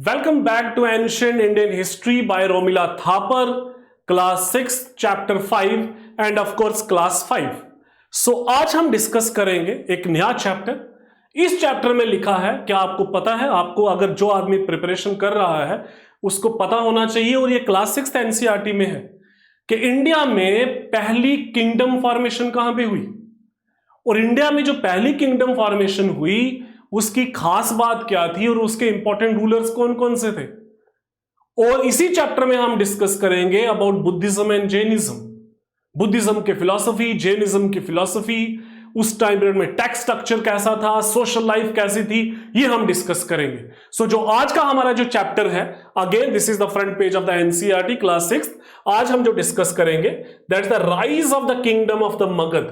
Welcome back to Ancient Indian History by Romila Thapar, Class 6, Chapter 5 and of course Class 5. So आज हम discuss करेंगे एक नया chapter. इस चैप्टर में लिखा है, क्या आपको पता है? आपको अगर जो आदमी प्रिपरेशन कर रहा है उसको पता होना चाहिए, और ये क्लास 6 एनसीईआरटी में है कि इंडिया में पहली किंगडम फॉर्मेशन कहां पे हुई, और इंडिया में जो पहली किंगडम फॉर्मेशन हुई उसकी खास बात क्या थी और उसके इंपॉर्टेंट रूलर्स कौन कौन से थे. और इसी चैप्टर में हम डिस्कस करेंगे about Buddhism and Jainism. Buddhism की फिलॉसफी, जैनिज्म की फिलॉसफी, उस टाइम पीरियड में टैक्स स्ट्रक्चर कैसा था, सोशल लाइफ कैसी थी, ये हम डिस्कस करेंगे. सो जो आज का हमारा जो चैप्टर है, again this is the front page of the NCERT class 6. आज हम जो डिस्कस करेंगे that is the rise of the kingdom of the Magadh.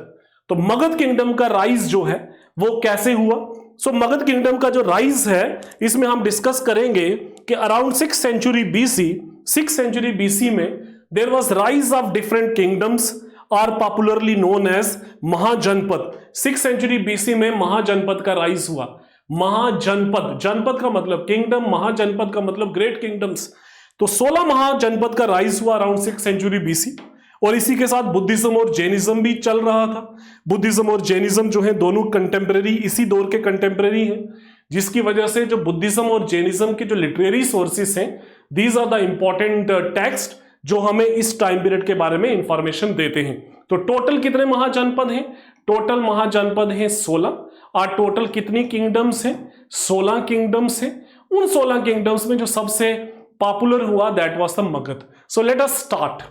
तो मगध किंगडम का राइज जो है वो कैसे हुआ. सो मगध किंगडम का जो राइज है इसमें हम डिस्कस करेंगे कि अराउंड 6th सेंचुरी बीसी में there was rise of different kingdoms are popularly known as Mahajanapada. 6th century BC में महाजनपद का राइज हुआ. महाजनपद, जनपद का मतलब किंगडम, महाजनपद का मतलब ग्रेट किंगडम्स. तो 16 महाजनपद का राइज हुआ अराउंड 6th सेंचुरी बीसी. और इसी के साथ बुद्धिज्म और जैनिज्म भी चल रहा था. बुद्धिज्म और जैनिज्म जो है दोनों कंटेम्परेरी, इसी दौर के कंटेम्परेरी हैं, जिसकी वजह से जो बुद्धिज्म और जैनिज्म के जो लिटरेरी सोर्सेस हैं, these are the important text जो हमें इस टाइम पीरियड के बारे में इंफॉर्मेशन देते हैं. तो टोटल कितने महाजनपद हैं? टोटल महाजनपद हैं 16. और टोटल कितनी किंगडम्स हैं? 16 किंगडम्स हैं. उन 16 किंगडम्स में जो सबसे पॉपुलर हुआ that was the Magadh. So let us start.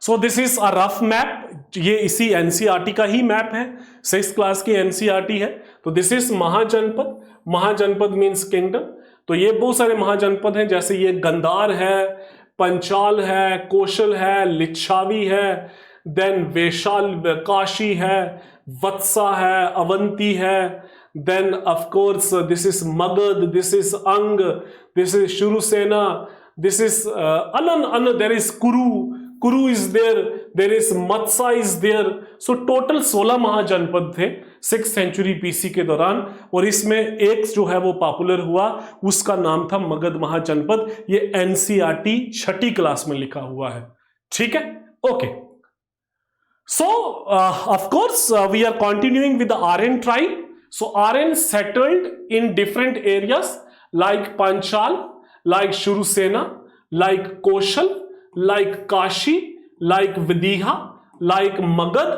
So this is a rough map. ये इसी एनसीईआरटी का ही मैप है, 6th क्लास की एनसीईआरटी है. तो this is Mahajanapada. Mahajanapada means kingdom. तो ये बहुत सारे महाजनपद हैं, जैसे ये गंधार है, पंचाल है, कौशल है, लिच्छावी है, देन वैशाल, काशी है, वत्सा है, अवंती है, then of course this is Magadha, this is Anga, this is Shurasena, this is अलन, there is Kuru is there is Matsa is there. So total 16 महाजनपद थे 6th सेंचुरी बीसी के दौरान, और इसमें एक जो है वो पॉपुलर हुआ, उसका नाम था मगध महाजनपद. ये एनसीईआरटी 6ठी क्लास में लिखा हुआ है. ठीक है, okay. So of course we are continuing with the Aryan tribe. So Aryan settled in different areas like Panchal, like Shurasena, like Kaushal, like Kashi, like Vidiha, like Magad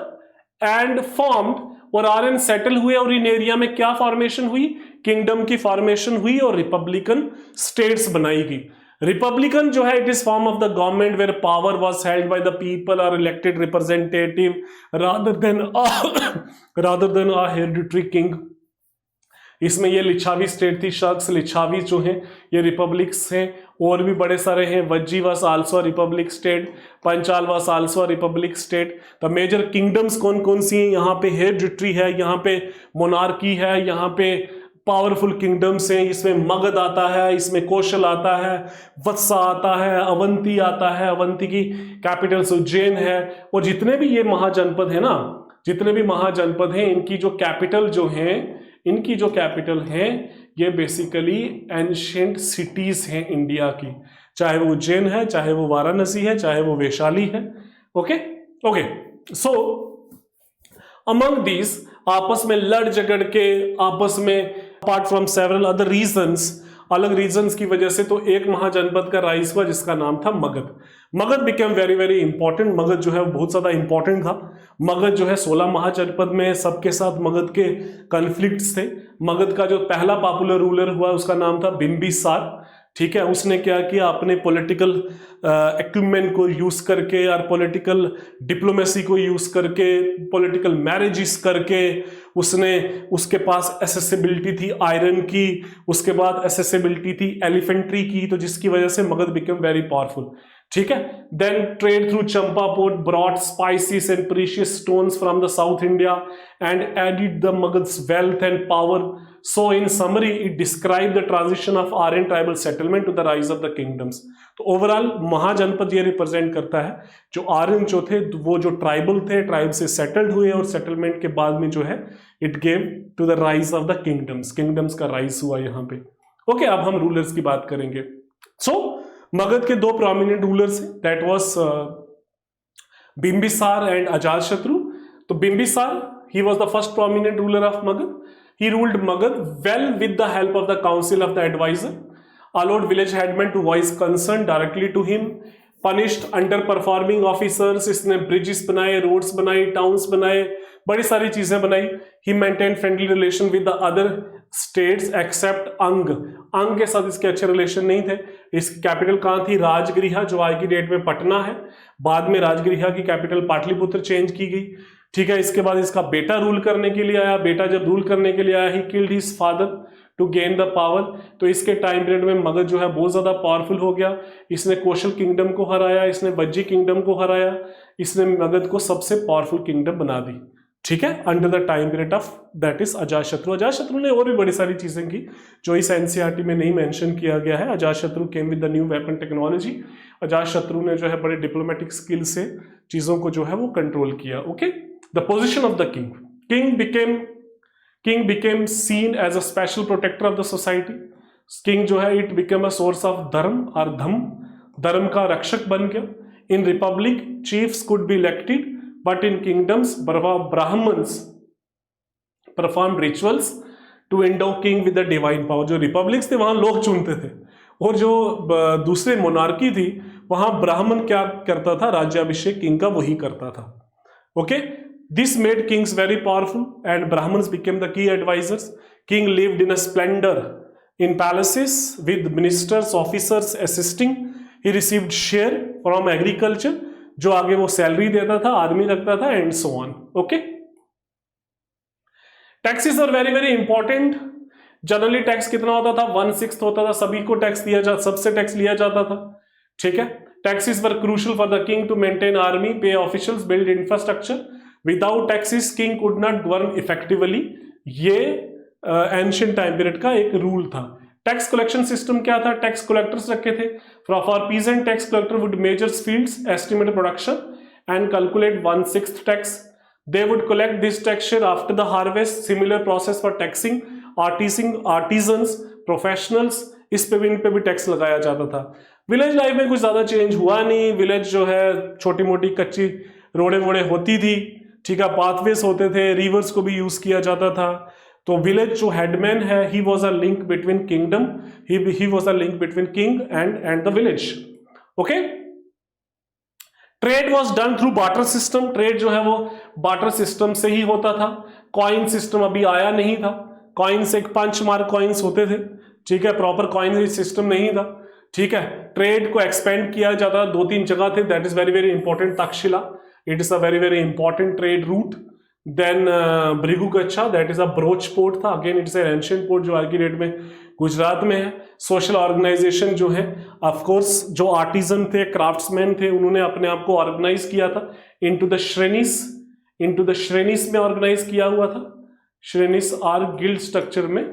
and formed. और आर्यन सेटल हुए और इन area में क्या फॉर्मेशन हुई? Kingdom की formation हुई और Republican states बनाई गई. रिपब्लिकन जो है it is form of the government where power was held by the people और elected representative rather than a hereditary king. इसमें ये लिच्छावी स्टेट थी. शक्स लिच्छावी जो हैं ये रिपब्लिक्स हैं. और भी बड़े सारे हैं. Vajji was also republic state, Panchal was also republic state. The major kingdoms कौन कौन सी हैं? यहाँ पे हेरिडिटरी है, यहाँ पे मोनार्की है, यहाँ पे पावरफुल किंगडम्स हैं. इसमें मगध आता है, इसमें कौशल आता है, वत्सा आता है, अवंती आता है, अवंती की कैपिटल उज्जैन है. और जितने भी ये महाजनपद है ना, जितने भी महाजनपद हैं, इनकी जो कैपिटल हैं ये बेसिकली एंशिएंट सिटीज हैं इंडिया की. चाहे वो उज्जैन है, चाहे वो वाराणसी है, चाहे वो वैशाली है. ओके. सो अमंग दीज आपस में लड़ झगड़ के, आपस में apart from several other reasons, अलग रीजंस की वजह से, तो एक महाजनपद का राइज हुआ जिसका नाम था Magadh. Magadh became very very important. Magadh जो है वो बहुत ज्यादा इंपॉर्टेंट था. मगध जो है 16 महाजनपद में सबके साथ मगध के कॉन्फ्लिक्ट्स थे. मगध का जो पहला पॉपुलर रूलर हुआ उसका नाम था बिंबिसार. ठीक है, उसने क्या किया, अपने पॉलिटिकल एक्विपमेंट को यूज करके और पॉलिटिकल डिप्लोमेसी को यूज करके, पॉलिटिकल मैरिजेस करके, उसके पास एसेसिबिलिटी थी आयरन की, उसके बाद एसेसिबिलिटी थी एलिफेंट्री की, तो जिसकी वजह से मगध बिकम वेरी पावरफुल. ठीक है. Then trade through Champa port brought spices and precious stones from the South India and added the Magadha's wealth and power. So in summary, it described the transition of Aryan tribal settlement to the rise of the kingdoms. तो overall महाजनपद ये represent करता है जो आर्यन जो थे वो जो tribal थे, ट्राइब से सेटल्ड हुए और सेटलमेंट के बाद में जो है it gave to the rise of the kingdoms. Kingdoms का राइज हुआ यहाँ पे. ओके, अब हम रूलर्स की बात करेंगे। सो मगध के 2 प्रोमिनेंट रूलर्स हैं, that was Bimbisara and Ajatashatru. तो Bimbisara, he was the first prominent ruler of Magad. He ruled Magad well with the help of the council of the advisor, allowed village headmen to voice concern directly to him, punished underperforming officers, इसने bridges बनाए, roads बनाई, towns बनाए, बड़ी सारी चीजें बनाई। He maintained friendly relation with the other states except अंग। अंग के साथ इसके अच्छे रिलेशन नहीं थे। इसकी कैपिटल कहाँ थी? राजगृह, जो आज की डेट में पटना है। बाद में राजगृह की कैपिटल पाटलिपुत्र चेंज की गई। ठीक है, इसके बाद इसका बेटा रूल करने के लिए आया। बेटा जब रूल करने के लिए आया, he killed his father to gain the power. तो इसके टाइम पीरियड में मगध जो है बहुत ज्यादा पावरफुल हो गया। इसने कौशल किंगडम को हराया, इसने वज्जी किंगडम को हराया, इसने मगध को सबसे पावरफुल किंगडम बना दी। ठीक है, under the time period of that is Ajatashatru. Ajatashatru ने और भी बड़ी सारी चीजें की जो इस एनसीईआरटी में नहीं मेंशन किया गया है। Ajatashatru came with the new weapon technology. Ajatashatru ने जो है बड़े डिप्लोमेटिक स्किल से चीजों को जो है वो कंट्रोल किया। Okay, the position of the king became seen as a special protector of the society. King जो है it became a source of dharma और धर्म का रक्षक बन गया। In republic chiefs could be elected, but in kingdoms Brahmins performed rituals to endow king with the divine power। जो republics थे वहां लोग चुनते थे, और जो दूसरे मोनार्की थी वहां ब्राह्मण क्या करता था? राज्याभिषेक किंग का वही करता था। Okay, this made kings very powerful and Brahmans became the key advisers. King lived in a splendour in palaces with ministers officers assisting. He received share from agriculture, जो आगे वो सैलरी देता था, आर्मी रखता था, and so on. Okay, taxes are very very important. Generally tax कितना होता था? 1/6 होता था। सभी को टैक्स दिया जाता, सबसे टैक्स लिया जाता था। ठीक है, taxes were crucial for the king to maintain army, pay officials, build infrastructure. Without taxes king could not govern effectively. ये एंशिएंट टाइम पीरियड का एक रूल था। टैक्स कलेक्शन सिस्टम क्या था? टैक्स कलेक्टर्स रखे थे। For peasant tax collector would measure fields, estimate production and calculate 1/6 tax. They would collect this tax share after the harvest. Similar process for taxing artisans, professionals, इस पे भी, इन पे भी tax लगाया जाता था। विलेज लाइफ में कुछ ज्यादा चेंज हुआ नहीं। विलेज जो है छोटी मोटी कच्ची रोडे वोड़े होती थी। ठीक है, पाथवेज होते थे, रिवर्स को भी यूज किया जाता था। तो विलेज जो हेडमैन है, he was a link between kingdom, he was a link between king and the village. Okay, trade was done through barter system. Trade जो है वो बार्टर सिस्टम से ही होता था। कॉइन सिस्टम अभी आया नहीं था। कॉइन्स एक 5 मार्क कॉइन्स होते थे। ठीक है, प्रॉपर कॉइन सिस्टम नहीं था। ठीक है, ट्रेड को एक्सपेंड किया जाता, 2-3 जगह थे। That is very very important. Takshashila, it is a very very important trade route. Then Bhrigugachha, that is a Broach port था। Again it's an ancient port जो आज की डेट में गुजरात में है। सोशल ऑर्गेनाइजेशन जो है, ऑफ कोर्स जो आर्टिजन थे, क्राफ्ट्समैन थे, उन्होंने अपने आप को ऑर्गेनाइज किया था इनटू द श्रेणीज में ऑर्गेनाइज किया हुआ था। श्रेणीज आर गिल्ड स्ट्रक्चर में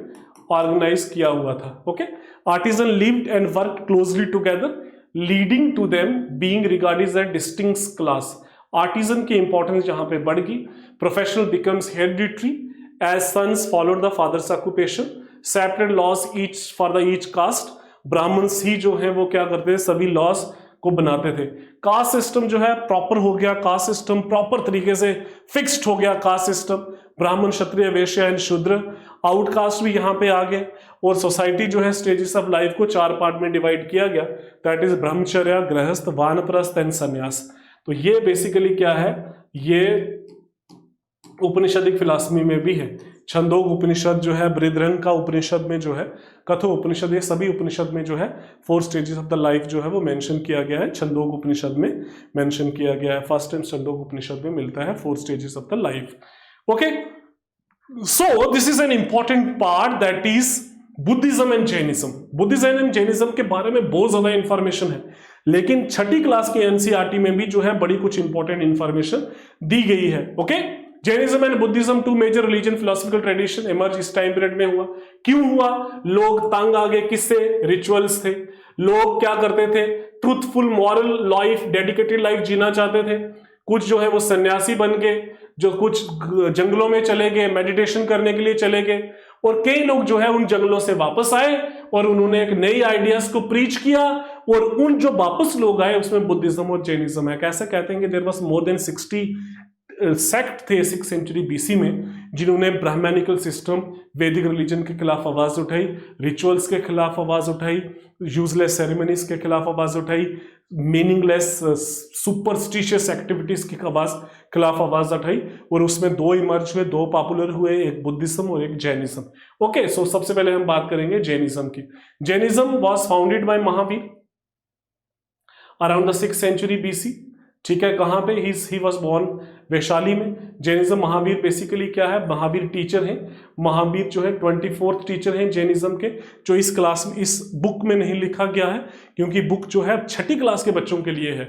ऑर्गेनाइज किया हुआ था। Okay, artisan lived and work closely together, leading to them being regarded as a distinct class. Artisan की इंपॉर्टेंस जहां पे बढ़ गई। Professional becomes hereditary as sons followed the father's occupation. Separate laws each for the each caste. Brahmans ही जो है वो क्या करते थे? सभी लॉज को बनाते थे। कास्ट सिस्टम जो है प्रॉपर हो गया। कास्ट सिस्टम प्रॉपर तरीके से फिक्स्ड हो गया। कास्ट सिस्टम, ब्राह्मण, क्षत्रिय, वैश्य एंड शूद्र, आउटकास्ट भी यहाँ पे आ गए। और सोसाइटी जो है स्टेजेस ऑफ लाइफ को 4 पार्ट में डिवाइड किया गया। दैट इज ब्रह्मचर्य, गृहस्थ, वानप्रस्थ एंड संन्यास। तो ये बेसिकली क्या है? ये उपनिषदिक फिलॉसफी में भी है। छंदोग उपनिषद जो है, बृहद्रंग का उपनिषद में जो है, कठो उपनिषद, ये सभी उपनिषद में जो है 4 स्टेजेस ऑफ द लाइफ जो है वो मेंशन किया गया है। छंदोग उपनिषद में मेंशन किया गया है। फर्स्ट टाइम छंदोग उपनिषद में मिलता है 4 stages of the life. Okay, so this is an important part, that is Buddhism and Jainism. Buddhism and Jainism के बारे में बहुत ज्यादा इंफॉर्मेशन है, लेकिन 6ठी क्लास के एनसीईआरटी में भी जो है बड़ी कुछ इंपॉर्टेंट इंफॉर्मेशन दी गई है। Okay, Jainism and Buddhism 2 major religion philosophical tradition emerge इस टाइम पीरियड में हुआ। क्यों हुआ? लोग तंग आ गए। किससे? रिचुअल्स थे। लोग क्या करते थे? Truthful moral life, dedicated life जीना चाहते थे। कुछ जो है वो सन्यासी बन गए, जो कुछ जंगलों में चले गए, मेडिटेशन करने के लिए चले गए, और कई लोग जो है उन जंगलों से वापस आए और उन्होंने एक नई आइडियाज को प्रीच किया, और उन जो वापस लोग आए उसमें बुद्धिज्म और जैनिज्म है। कैसे कहते हैं कि there was more than 60 sect थे 6th सेंचुरी बीसी में, जिन्होंने ब्राह्मणिकल सिस्टम, वैदिक रिलीजन के खिलाफ आवाज उठाई, रिचुअल्स के खिलाफ आवाज उठाई, यूजलेस सेरेमनीज के खिलाफ आवाज उठाई, मीनिंगलेस सुपरस्टिशियस एक्टिविटीज के खिलाफ आवाज उठाई, और उसमें दो इमर्ज हुए, दो पॉपुलर हुए, एक बुद्धिज्म और एक जैनिज्म। ओके, सो सबसे पहले हम बात करेंगे जैनिज्म की। Jainism was founded by Mahavir around the 6th century BC. ठीक है, कहां पे? ही वाज बोर्न वैशाली में। जैनिज्म, महावीर बेसिकली क्या है? महावीर टीचर हैं। महावीर जो है 24th टीचर हैं जैनिज्म के, जो इस क्लास में, इस बुक में नहीं लिखा गया है, क्योंकि बुक जो है 6ठी क्लास के बच्चों के लिए है।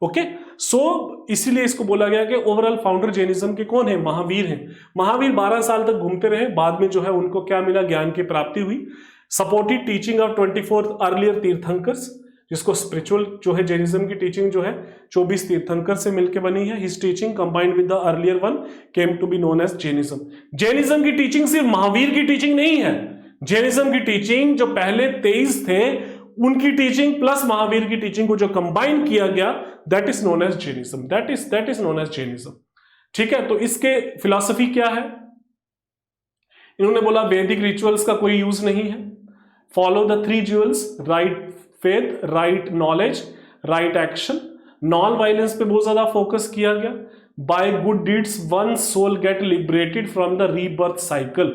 ओके, सो इसीलिए इसको बोला गया कि ओवरऑल फाउंडर जैनिज्म के कौन है? महावीर हैं। महावीर 12 साल तक घूमते रहे, बाद में जो है उनको क्या मिला? ज्ञान की प्राप्ति हुई। Supported teaching of 24 earlier tirthankaras, जिसको स्पिरिचुअल जो है जैनिज्म की टीचिंग जो है 24 तीर्थंकर से मिलकर बनी है। His teaching combined with the earlier one came to be known as Jainism. Jainism की टीचिंग सिर्फ महावीर की टीचिंग नहीं है। जैनिज्म की टीचिंग जो पहले 23 थे उनकी टीचिंग प्लस महावीर की टीचिंग को जो कंबाइन किया गया, that is known as Jainism. That is known as Jainism. ठीक है, तो इसके फिलॉसफी क्या है? इन्होंने बोला वैदिक रिचुअल्स का कोई यूज नहीं है। Follow the 3 jewels, right faith, right knowledge, right action. Non violence पे बहुत ज्यादा फोकस किया गया। By good deeds one soul get liberated from the rebirth cycle.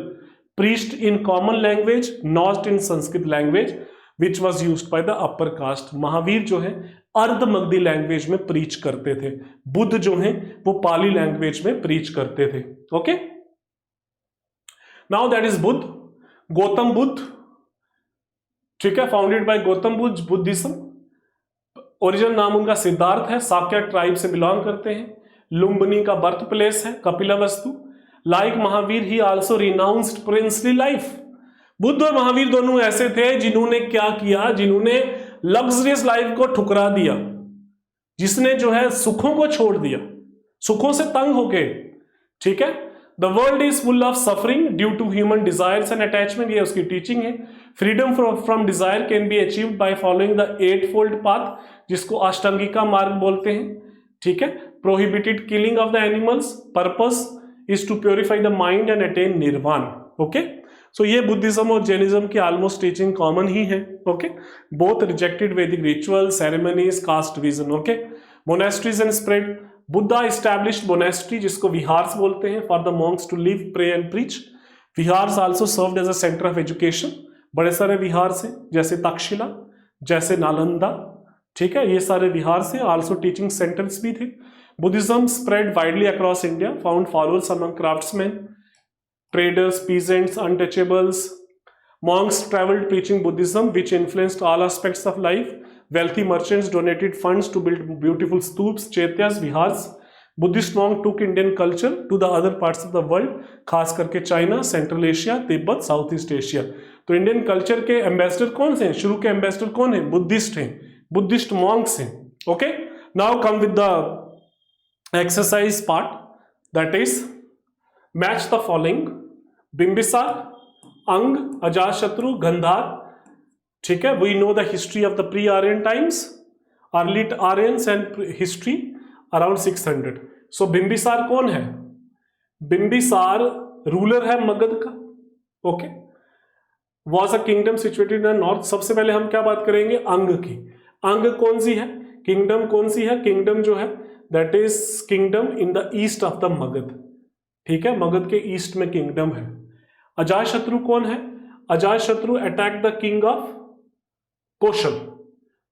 Preached in common language, not in Sanskrit language which was used by the upper caste. Mahavir जो है अर्ध Magdhi language में preach करते थे। बुद्ध जो है वो पाली लैंग्वेज में प्रीच करते थे। Okay, now that is Buddha. Gautam Buddha, ठीक है, founded by Gautam Buddha, Buddhism. Original नाम उनका सिद्धार्थ है, साक्य ट्राइब से बिलोंग करते हैं। लुम्बिनी का बर्थ प्लेस है, Kapilavastu. Like Mahavir he also renounced princely life. Buddha और महावीर दोनों ऐसे थे जिन्होंने क्या किया? जिन्होंने लग्जरियस लाइफ को ठुकरा दिया, जिसने जो है सुखों को छोड़ दिया, सुखों से तंग होके। ठीक है, the world is full of suffering due to human desires and attachment, ये उसकी टीचिंग है। Freedom from desire can be achieved by following the 8-fold path, जिसको अष्टांगिका मार्ग बोलते हैं। ठीक है, prohibited killing of the animals, purpose is to purify the mind and attain nirvana. Okay, so ये बुद्धिज्म और जैनिज्म की ऑलमोस्ट टीचिंग कॉमन ही है। Okay, both rejected Vedic ritual, ceremonies, caste vision. Okay, monasteries and spread. Buddha established monastery, जिसको विहार्स बोलते हैं, for the monks to live, pray and preach. Vihars also served as a centre of education. बड़े सारे विहार्स हैं, जैसे तक्षशिला, जैसे नालंदा। ठीक है, ये सारे विहार्स हैं, आल्सो टीचिंग सेंटर्स भी थे। Buddhism spread widely across India, found followers among craftsman, traders, peasants, untouchables. Monks traveled preaching Buddhism, which influenced all aspects of life. Wealthy merchants donated funds to build beautiful stupas, chaityas, vihars. Buddhist monk took Indian culture to the other parts of the world, खास करके China, central Asia, Tibet, south east Asia. तो Indian culture के ambassador कौन से हैं? शुरू के ambassador कौन है? बुद्धिस्ट हैं, बुद्धिस्ट मॉन्क्स हैं। Okay, now come with the exercise part, that is match the following. Bimbisara, Anga, Ajatashatru, Gandhara. ठीक है, we know the history of the pre Aryan times, early Aryans and history around 600। So Bimbisara कौन है? Bimbisara ruler है मगध का। Okay, was a kingdom situated in the north. सबसे पहले हम क्या बात करेंगे? अंग की। अंग कौन सी है? किंगडम कौन सी है? किंगडम जो है that is kingdom in the east of the Magadh. ठीक है, मगध के ईस्ट में किंगडम है। अजातशत्रु कौन है? Ajatashatru attack the king of Kaushal.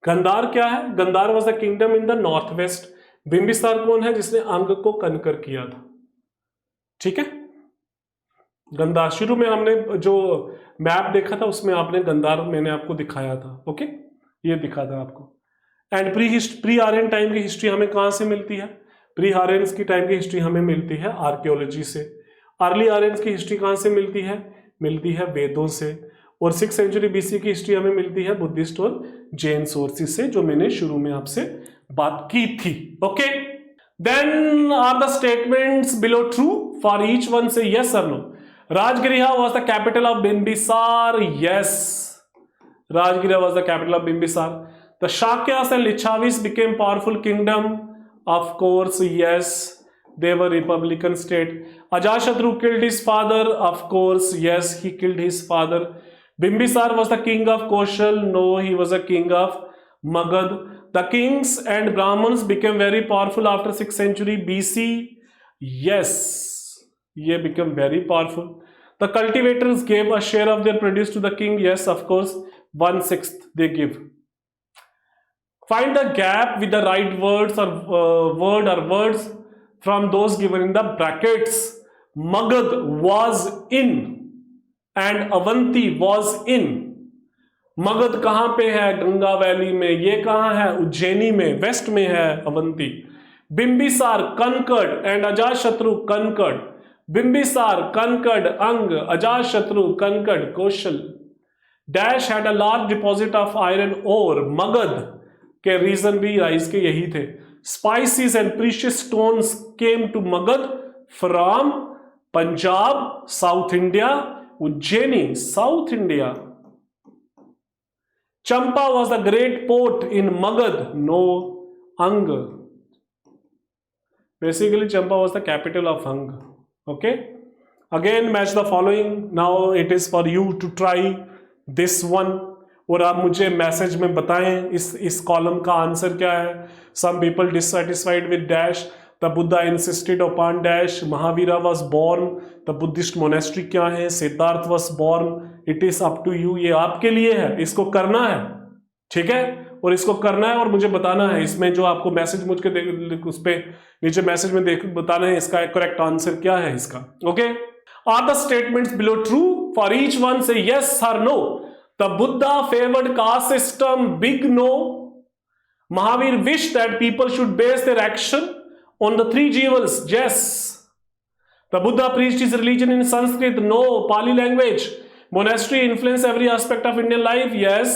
Gandhara क्या है? Gandhara was the kingdom in the north west. Bimbisara कौन है? जिसने अंग को कनकर किया था। ठीक है, गंधार, शुरू में हमने जो मैप देखा था उसमें आपने गंधार मैंने आपको दिखाया था। ओके, ये दिखा था आपको। एंड प्री आर्यन टाइम की हिस्ट्री हमें कहां से मिलती है? प्री आर्यंस की टाइम की हिस्ट्री हमें मिलती है आर्कियोलॉजी से। अर्ली आर्यंस की हिस्ट्री कहां से मिलती है? मिलती है वेदों से। और 6th सेंचुरी बीसी की हिस्ट्री हमें मिलती है बुद्धिस्ट और जैन सोर्सेज से, जो मैंने शुरू में आपसे बात की थी। Okay, then are the statements below true? For each one say yes और no. Rajgriha was the capital of Bimbisara. Yes, Rajgira was the capital of Bimbisar. The Shakyas and Lichavis became powerful kingdom. Of course, yes, they were republican state. Ajashatru killed his father. Of course, yes, he killed his father. Bimbisar was the king of Koshal. No, he was a king of Magad. The kings and Brahmins became very powerful after 6th century BC. Yes, they became very powerful. The cultivators gave a share of their produce to the king. Yes, of course, 1/6 they give. Find the gap with the right words or words from those given in the brackets. Magad was in and Avanti was in. Magadh कहां पे है? Ganga valley में. ये कहां है? उज्जैनी में, west में है Avanti. Bimbisara conquered and Ajashatru conquered. Bimbisara conquered Anga, Ajashatru conquered Kaushal. Dash had a large deposit of iron ore. Magadh के रीजन भी राइज के यही थे. Spices and precious stones came to Magadh from Punjab, south India. Ujjaini, south India. Champa was the great port in Magad. No, Ang. Basically, Champa was the capital of Ang. Okay. Again, match the following. Now it is for you to try this one. और आप मुझे message में बताएं इस column का answer क्या है. Some people dissatisfied with dash. The Buddha insisted upon dash. Mahavira was born. The Buddhist monastery क्या है? Siddharth was born. It is up to you. ये आपके लिए है, इसको करना है, ठीक है, और इसको करना है और मुझे बताना है. इसमें जो आपको मैसेज मुझके उस पे नीचे मैसेज में बताना है इसका करेक्ट आंसर क्या है इसका. Okay. Are the statements below true? For each one say yes और no. The Buddha favoured caste system. Big no. Mahavir wish that people should base their action on the three jewels. Yes. The Buddha preached his religion in Sanskrit. No. Pali language. Monastery influenced every aspect of Indian life. Yes.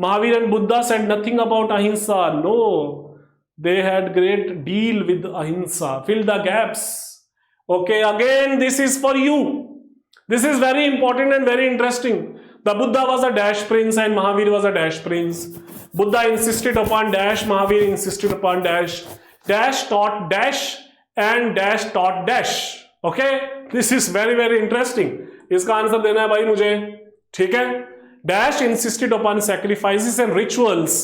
Mahavir and Buddha said nothing about ahimsa. No. They had great deal with ahimsa. Fill the gaps. Okay. Again, this is for you. This is very important and very interesting. The Buddha was a dash prince and Mahavir was a dash prince. Buddha insisted upon dash. Mahavir insisted upon dash. Dash taught dash and dash taught dash. Okay, this is very very interesting. इसका answer देना है भाई मुझे, ठीक है. Dash insisted upon sacrifices and rituals.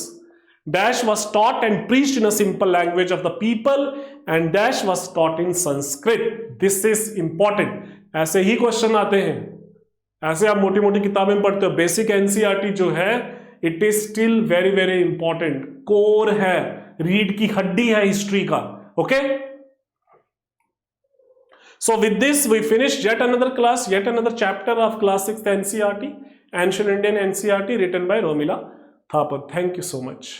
Dash was taught and preached in a simple language of the people and dash was taught in Sanskrit. This is important. ऐसे ही question आते हैं, ऐसे आप मोटी मोटी किताबें पढ़ते हो. बेसिक एनसीईआरटी जो है it is still very very important. Core है, रीड की हड्डी है हिस्ट्री का. Okay. So with this we finished yet another chapter of class 6th NCERT, Ancient Indian NCERT, written by Romila Thapar. Thank you so much.